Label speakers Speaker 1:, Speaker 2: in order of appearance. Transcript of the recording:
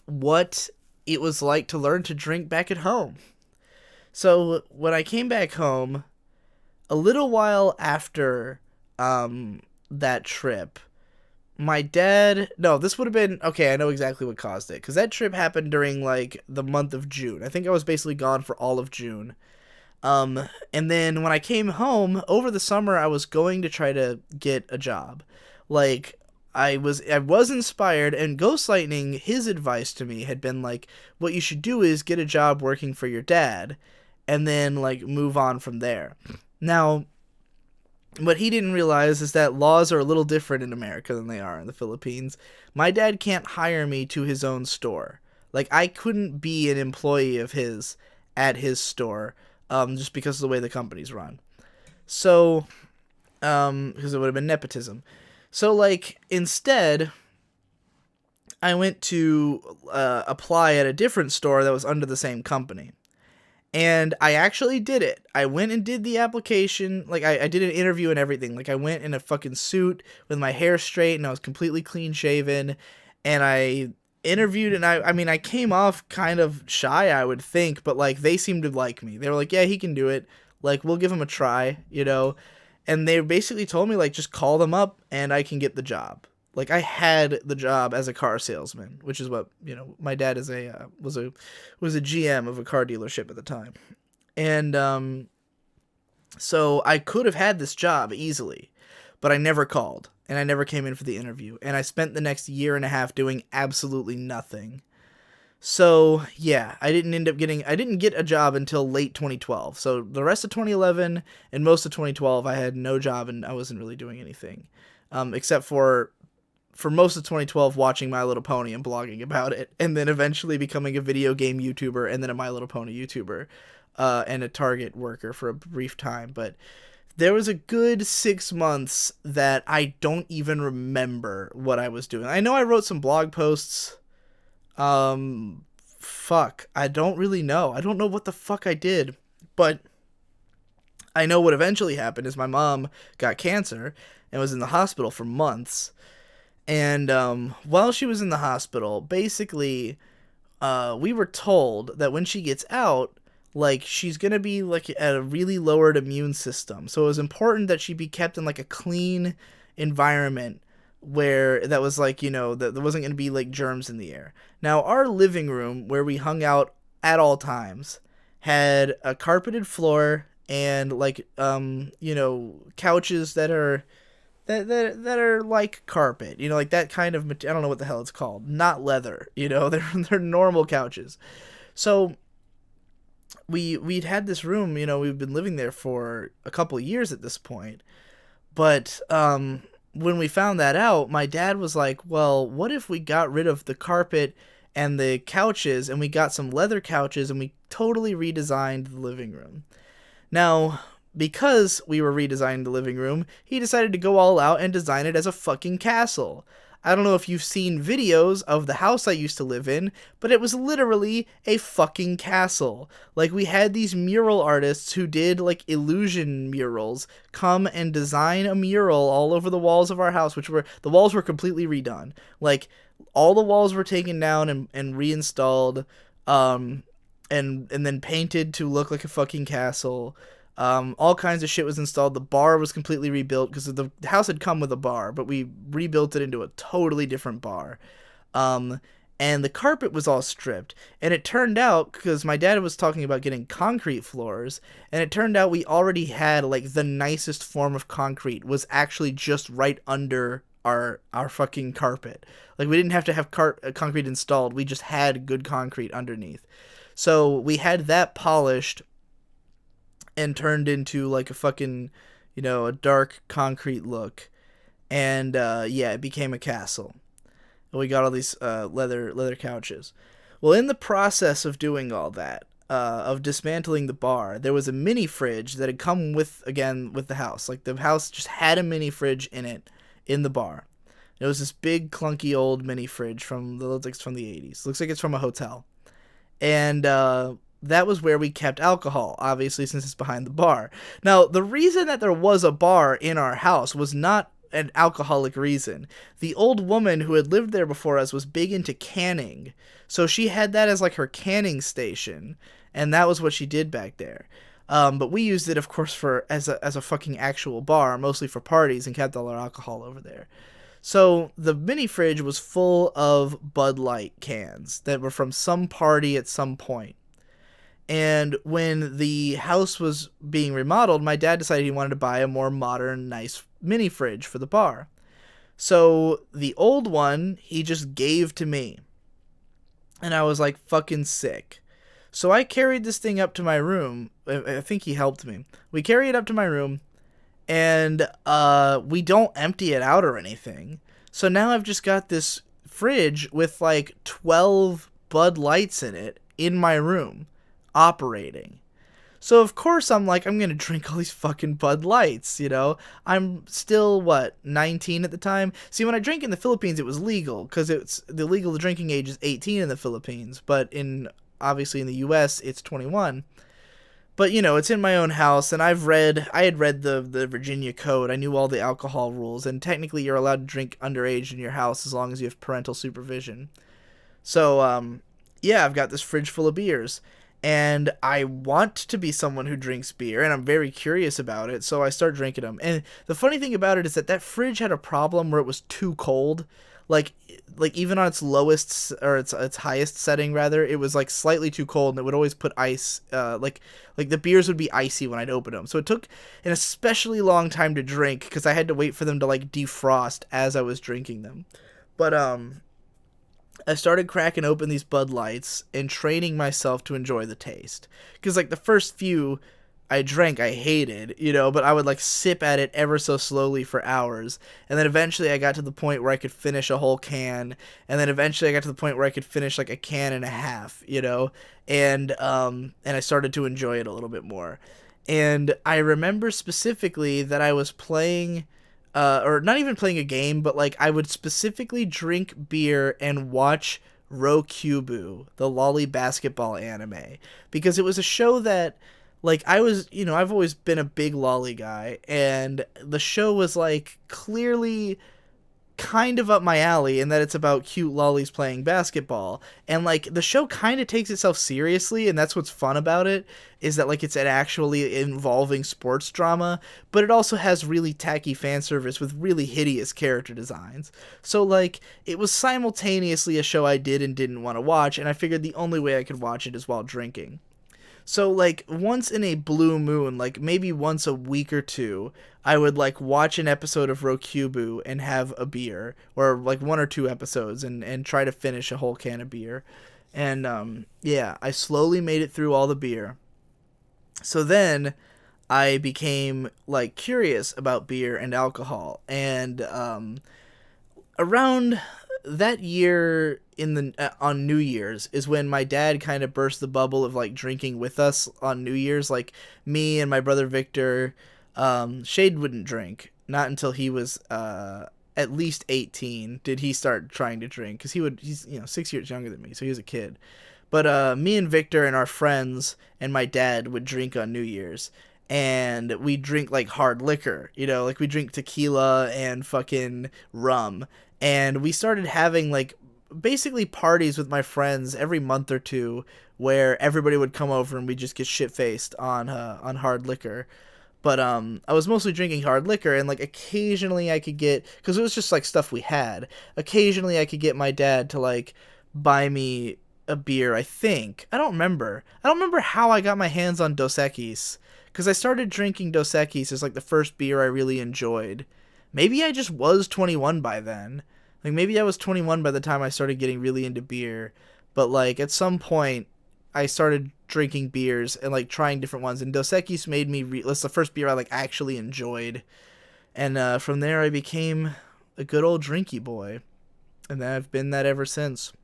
Speaker 1: what it was like to learn to drink back at home. So when I came back home, a little while after that trip, my dad, no, this would have been, okay, I know exactly what caused it, because that trip happened during, like, the month of June. I think I was basically gone for all of June. And then when I came home over the summer, I was going to try to get a job. Like, I was inspired, and Ghostlightning, his advice to me had been like, what you should do is get a job working for your dad, and then like move on from there. Now, what he didn't realize is that laws are a little different in America than they are in the Philippines. My dad can't hire me to his own store. Like, I couldn't be an employee of his at his store, just because of the way the company's run. So, because it would have been nepotism. So, like, instead, I went to apply at a different store that was under the same company. And I actually did it. I went and did the application. Like, I did an interview and everything. Like, I went in a fucking suit with my hair straight and I was completely clean shaven. And I interviewed, and I mean, I came off kind of shy, I would think, but like, they seemed to like me. They were like, yeah, he can do it. Like, we'll give him a try, you know? And they basically told me, like, just call them up and I can get the job. Like, I had the job as a car salesman, which is what, you know, my dad is was a GM of a car dealership at the time. And so I could have had this job easily, but I never called and I never came in for the interview, and I spent the next year and a half doing absolutely nothing. So, yeah, I didn't get a job until late 2012. So the rest of 2011 and most of 2012, I had no job and I wasn't really doing anything. Except for most of 2012 watching My Little Pony and blogging about it, and then eventually becoming a video game YouTuber, and then a My Little Pony YouTuber, and a Target worker for a brief time. But there was a good 6 months that I don't even remember what I was doing. I know I wrote some blog posts. Fuck. I don't really know. I don't know what the fuck I did. But I know what eventually happened is my mom got cancer and was in the hospital for months. And while she was in the hospital, basically, we were told that when she gets out, like, she's gonna be like at a really lowered immune system. So it was important that she be kept in like a clean environment where that was like, you know, that there wasn't gonna be like germs in the air. Now, our living room where we hung out at all times had a carpeted floor and like you know, couches that are like carpet, you know, like that kind of, I don't know what the hell it's called, not leather, you know, they're normal couches. So we'd had this room, you know, we've been living there for a couple of years at this point, but when we found that out, my dad was like, well, what if we got rid of the carpet and the couches and we got some leather couches and we totally redesigned the living room. Now, because we were redesigning the living room, he decided to go all out and design it as a fucking castle. I don't know if you've seen videos of the house I used to live in, but it was literally a fucking castle. Like, we had these mural artists who did, like, illusion murals come and design a mural all over the walls of our house, the walls were completely redone. Like, all the walls were taken down and reinstalled, and then painted to look like a fucking castle. All kinds of shit was installed. The bar was completely rebuilt because the house had come with a bar, but we rebuilt it into a totally different bar. And the carpet was all stripped. And it turned out, because my dad was talking about getting concrete floors, and it turned out we already had, like, the nicest form of concrete was actually just right under our fucking carpet. Like, we didn't have to have concrete installed. We just had good concrete underneath. So we had that polished and turned into like a fucking, you know, a dark concrete look. And yeah, it became a castle. And we got all these leather couches. Well, in the process of doing all that, of dismantling the bar, there was a mini fridge that had come with the house. Like, the house just had a mini fridge in it in the bar. It was this big clunky old mini fridge from the 80s. Looks like it's from a hotel. And that was where we kept alcohol, obviously, since it's behind the bar. Now, the reason that there was a bar in our house was not an alcoholic reason. The old woman who had lived there before us was big into canning, so she had that as like her canning station, and that was what she did back there. But we used it, of course, for as a fucking actual bar, mostly for parties, and kept all our alcohol over there. So the mini fridge was full of Bud Light cans that were from some party at some point. And when the house was being remodeled, my dad decided he wanted to buy a more modern, nice mini fridge for the bar. So the old one, he just gave to me. And I was like fucking sick. So I carried this thing up to my room. I think he helped me. We carry it up to my room, and we don't empty it out or anything. So now I've just got this fridge with like 12 Bud Lights in it in my room, operating. So of course I'm like, I'm gonna drink all these fucking Bud Lights, you know? I'm still, 19 at the time? See, when I drank in the Philippines, it was legal, because the legal drinking age is 18 in the Philippines, but obviously in the US, it's 21. But, you know, it's in my own house, and I had read the Virginia Code. I knew all the alcohol rules, and technically you're allowed to drink underage in your house as long as you have parental supervision. So, yeah, I've got this fridge full of beers, and I want to be someone who drinks beer, and I'm very curious about it, so I start drinking them. And the funny thing about it is that fridge had a problem where it was too cold. Like even on its lowest, or its highest setting rather, it was like slightly too cold, and it would always put ice, like the beers would be icy when I'd open them. So it took an especially long time to drink because I had to wait for them to like defrost as I was drinking them. But I started cracking open these Bud Lights and training myself to enjoy the taste, because like the first few I drank, I hated, you know, but I would like sip at it ever so slowly for hours. And then eventually I got to the point where I could finish a whole can. And then eventually I got to the point where I could finish like a can and a half, you know, and I started to enjoy it a little bit more. And I remember specifically that I was playing, or not even playing a game, but like I would specifically drink beer and watch Rokubu, the lolly basketball anime, because it was a show that, like, I was, you know, I've always been a big lolly guy, and the show was, like, clearly kind of up my alley in that it's about cute lollies playing basketball. And, like, the show kind of takes itself seriously, and that's what's fun about it, is that, like, it's an actually involving sports drama, but it also has really tacky fan service with really hideous character designs. So, like, it was simultaneously a show I did and didn't want to watch, and I figured the only way I could watch it is while drinking. So, like, once in a blue moon, like, maybe once a week or two, I would, like, watch an episode of Rokubu and have a beer, or, like, one or two episodes, and try to finish a whole can of beer. And, yeah, I slowly made it through all the beer. So then I became, like, curious about beer and alcohol, and, around that year on New Year's is when my dad kind of burst the bubble of like drinking with us on New Year's. Like me and my brother Victor, Shade wouldn't drink, not until he was at least 18 did he start trying to drink, because he's 6 years younger than me, so he was a kid. But me and Victor and our friends and my dad would drink on New Year's, and we drink like hard liquor, you know, like we drink tequila and fucking rum. And we started having like basically parties with my friends every month or two, where everybody would come over and we just get shit faced on hard liquor. But I was mostly drinking hard liquor, and like occasionally I could get, because it was just like stuff we had. Occasionally I could get my dad to like buy me a beer. I think I don't remember how I got my hands on Dos Equis, because I started drinking Dos Equis as like the first beer I really enjoyed. Maybe I just was 21 by then. Like, maybe I was 21 by the time I started getting really into beer. But, like, at some point, I started drinking beers and, like, trying different ones. And Dos Equis made me... that's the first beer I, like, actually enjoyed. And from there, I became a good old drinky boy. And I've been that ever since.